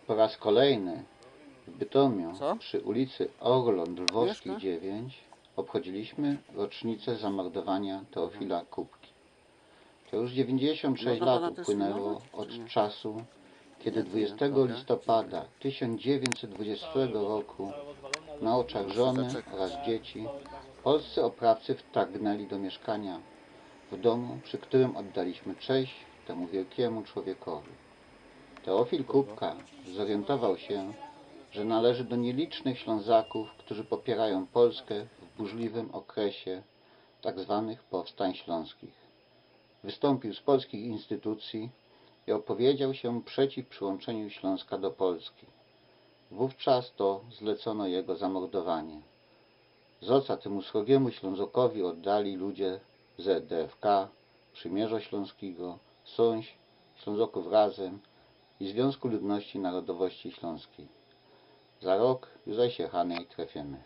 Po raz kolejny w Bytomiu Co? przy ulicy Orląt Lwowskich Mieszka? 9 obchodziliśmy rocznicę zamordowania Teofila Kubki. To już 96 Można lat pana też upłynęło filmować, czy od nie? czasu, kiedy Nie, to nie. 20 Dobra, listopada dziękuję. 1920 roku na oczach Muszę żony zaczekać. oraz dzieci polscy oprawcy wtargnęli do mieszkania w domu, przy którym oddaliśmy cześć temu wielkiemu człowiekowi. Teofil Kubka zorientował się, że należy do nielicznych Ślązaków, którzy popierają Polskę w burzliwym okresie tzw. powstań śląskich. Wystąpił z polskich instytucji i opowiedział się przeciw przyłączeniu Śląska do Polski. Wówczas to zlecono jego zamordowanie. Z oca temu srogiemu Ślązokowi oddali ludzie z DFK, Przymierza Śląskiego, Sąś, Ślązoków Razem i Związku Ludności Narodowości Śląskiej. Za rok Józef Siechanej trafiemy.